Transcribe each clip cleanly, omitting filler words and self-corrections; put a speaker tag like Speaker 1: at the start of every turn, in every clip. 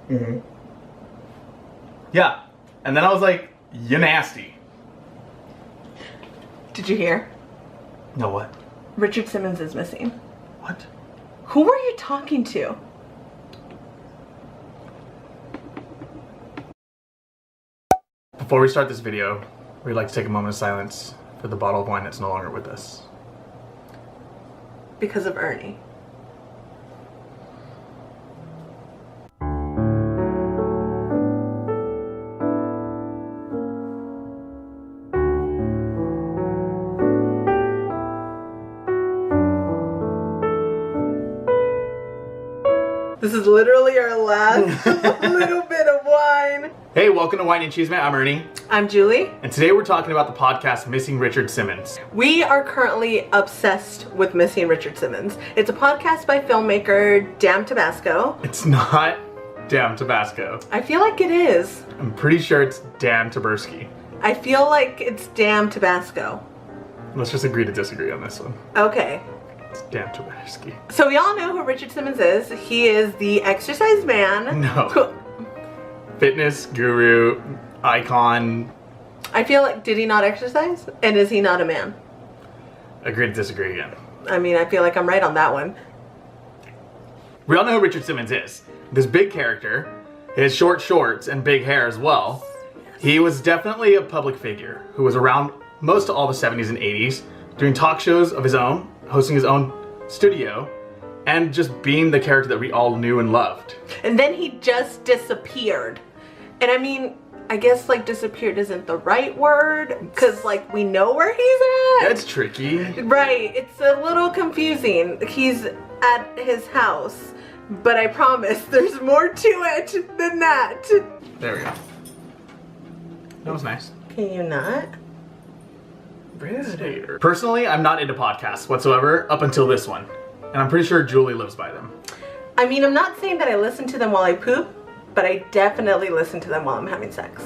Speaker 1: Mm-hmm. Yeah. And then I was like, you nasty.
Speaker 2: Did you hear?
Speaker 1: No, what?
Speaker 2: Richard Simmons is missing.
Speaker 1: What?
Speaker 2: Who were you talking to?
Speaker 1: Before we start this video, we'd like to take a moment of silence for the bottle of wine that's no longer with us.
Speaker 2: Because of Ernie. This is literally our last little bit of wine.
Speaker 1: Hey, welcome to Wine and Chisme. I'm Ernie.
Speaker 2: I'm Julie.
Speaker 1: And today we're talking about the podcast Missing Richard Simmons.
Speaker 2: We are currently obsessed with Missing Richard Simmons. It's a podcast by filmmaker Damn Tabasco.
Speaker 1: It's not Damn Tabasco.
Speaker 2: I feel like it is.
Speaker 1: I'm pretty sure it's Damn Taberski.
Speaker 2: I feel like it's Damn Tabasco.
Speaker 1: Let's just agree to disagree on this one.
Speaker 2: Okay.
Speaker 1: It's Damn Taberski.
Speaker 2: So we all know who Richard Simmons is. He is the exercise man.
Speaker 1: No. Fitness guru, icon.
Speaker 2: I feel like, did he not exercise? And is he not a man?
Speaker 1: Agree to disagree again.
Speaker 2: I mean, I feel like I'm right on that one.
Speaker 1: We all know who Richard Simmons is. This big character, his short shorts and big hair as well. He was definitely a public figure who was around most of all the 70s and 80s, doing talk shows of his own, hosting his own studio, and just being the character that we all knew and loved.
Speaker 2: And then he just disappeared. And I mean, I guess like disappeared isn't the right word, because like we know where he's at.
Speaker 1: That's tricky.
Speaker 2: Right, it's a little confusing. He's at his house, but I promise there's more to it than that.
Speaker 1: There we go. That was nice.
Speaker 2: Can you not?
Speaker 1: Rude. Personally, I'm not into podcasts whatsoever up until this one. And I'm pretty sure Julie lives by them.
Speaker 2: I mean, I'm not saying that I listen to them while I poop, but I definitely listen to them while I'm having sex.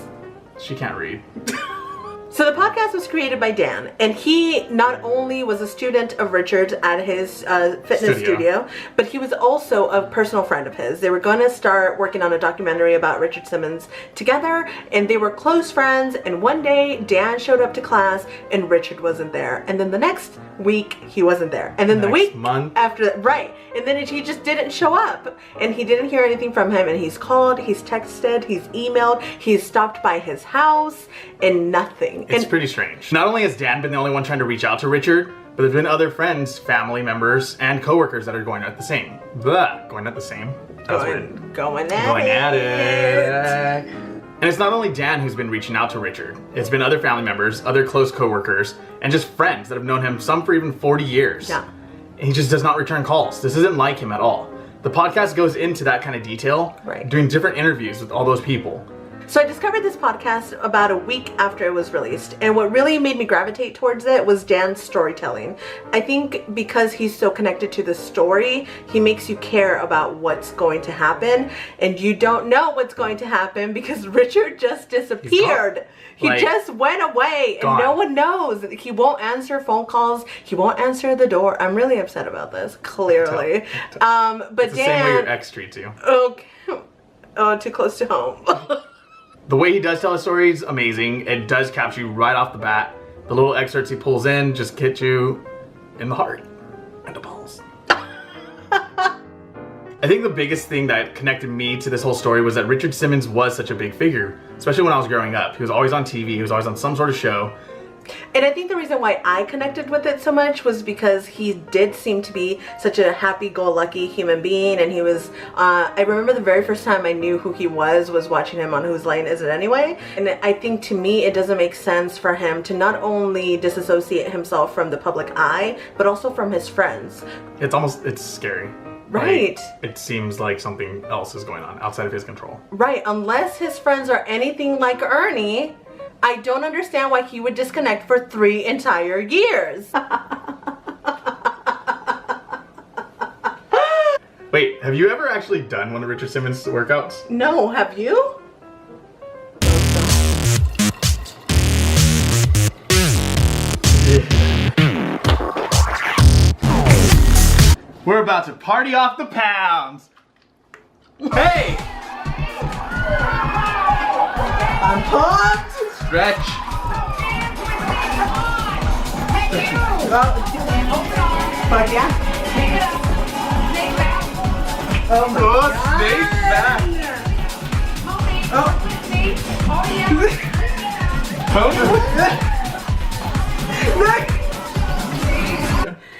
Speaker 1: She can't read.
Speaker 2: So the podcast was created by Dan, and he not only was a student of Richard's at his fitness studio, but he was also a personal friend of his. They were going to start working on a documentary about Richard Simmons together, and they were close friends, and one day Dan showed up to class and Richard wasn't there. And then the next week he wasn't there. And then the week after that, right. And then he just didn't show up, and he didn't hear anything from him, and he's called, he's texted, he's emailed, he's stopped by his house, and nothing.
Speaker 1: It's pretty strange. Not only has Dan been the only one trying to reach out to Richard, but there's been other friends, family members, and coworkers that are going at the same. Going at it. And it's not only Dan who's been reaching out to Richard. It's been other family members, other close coworkers, and just friends that have known him, some for even 40 years.
Speaker 2: Yeah.
Speaker 1: And he just does not return calls. This isn't like him at all. The podcast goes into that kind of detail,
Speaker 2: right,
Speaker 1: doing different interviews with all those people.
Speaker 2: So I discovered this podcast about a week after it was released, and what really made me gravitate towards it was Dan's storytelling. I think because he's so connected to the story, he makes you care about what's going to happen, and you don't know what's going to happen because Richard just disappeared. He just went away, and no one knows. He won't answer phone calls. He won't answer the door. I'm really upset about this, clearly. But
Speaker 1: it's the
Speaker 2: Dan,
Speaker 1: same way your ex treats you.
Speaker 2: Okay. Oh, too close to home.
Speaker 1: The way he does tell a story is amazing. It does capture you right off the bat. The little excerpts he pulls in just hit you in the heart and the balls. I think the biggest thing that connected me to this whole story was that Richard Simmons was such a big figure, especially when I was growing up. He was always on TV, he was always on some sort of show.
Speaker 2: And I think the reason why I connected with it so much was because he did seem to be such a happy-go-lucky human being, and he was, I remember the very first time I knew who he was watching him on Whose Line Is It Anyway? And I think to me it doesn't make sense for him to not only disassociate himself from the public eye, but also from his friends.
Speaker 1: It's scary.
Speaker 2: Right.
Speaker 1: Like, it seems like something else is going on outside of his control.
Speaker 2: Right, unless his friends are anything like Ernie, I don't understand why he would disconnect for 3 entire years.
Speaker 1: Wait, have you ever actually done one of Richard Simmons' workouts?
Speaker 2: No, have you?
Speaker 1: We're about to party off the pounds. Hey! Stretch.
Speaker 2: But yeah. Oh my god.
Speaker 1: Snake back.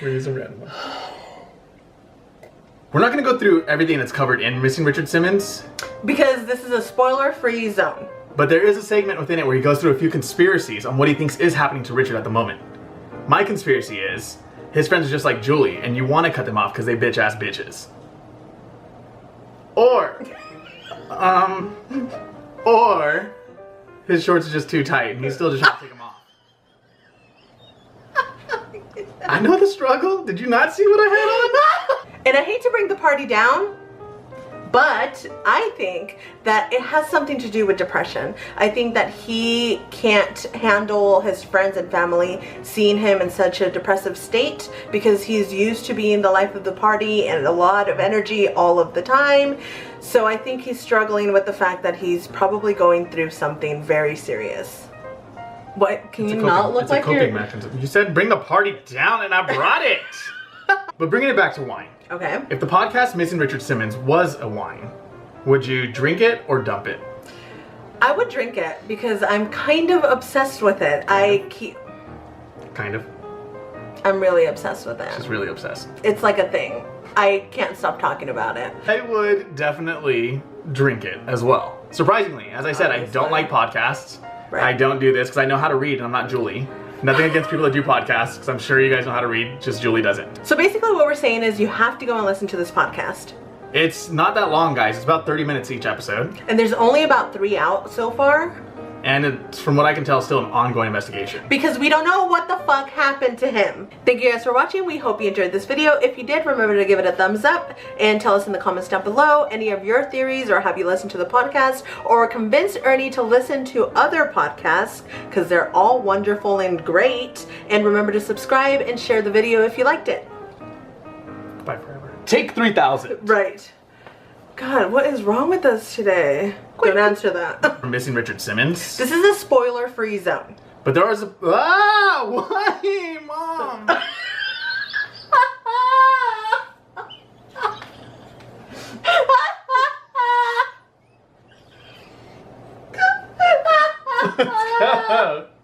Speaker 1: We're using random one. We're not going to go through everything that's covered in Missing Richard Simmons.
Speaker 2: Because this is a spoiler-free zone.
Speaker 1: But there is a segment within it where he goes through a few conspiracies on what he thinks is happening to Richard at the moment. My conspiracy is, his friends are just like Julie, and you want to cut them off because they bitch-ass bitches. Or his shorts are just too tight, and he's still just trying to take them off. I know the struggle. Did you not see what I had on?
Speaker 2: And I hate to bring the party down, but I think that it has something to do with depression. I think that he can't handle his friends and family seeing him in such a depressive state because he's used to being the life of the party and a lot of energy all of the time. So I think he's struggling with the fact that he's probably going through something very serious. What? Can you not look like you're...
Speaker 1: You said bring the party down and I brought it. But bringing it back to wine.
Speaker 2: Okay.
Speaker 1: If the podcast Missing Richard Simmons was a wine, would you drink it or dump it?
Speaker 2: I would drink it because I'm kind of obsessed with it.
Speaker 1: Kind of.
Speaker 2: I'm really obsessed with it.
Speaker 1: She's really obsessed.
Speaker 2: It's like a thing. I can't stop talking about it.
Speaker 1: I would definitely drink it as well. Surprisingly, as I said, I don't like podcasts. Right. I don't do this because I know how to read and I'm not Julie. Nothing against people that do podcasts, because I'm sure you guys know how to read, just Julie doesn't.
Speaker 2: So basically what we're saying is you have to go and listen to this podcast.
Speaker 1: It's not that long, guys. It's about 30 minutes each episode.
Speaker 2: And there's only about 3 out so far.
Speaker 1: And it's, from what I can tell, still an ongoing investigation.
Speaker 2: Because we don't know what the fuck happened to him. Thank you guys for watching. We hope you enjoyed this video. If you did, remember to give it a thumbs up and tell us in the comments down below any of your theories, or have you listened to the podcast or convinced Ernie to listen to other podcasts, because they're all wonderful and great. And remember to subscribe and share the video if you liked it.
Speaker 1: Bye forever. Take 3,000.
Speaker 2: Right. God, what is wrong with us today? Don't answer that.
Speaker 1: We're missing Richard Simmons.
Speaker 2: This is a spoiler-free zone.
Speaker 1: But there was a... Ah! Why, Mom? Stop.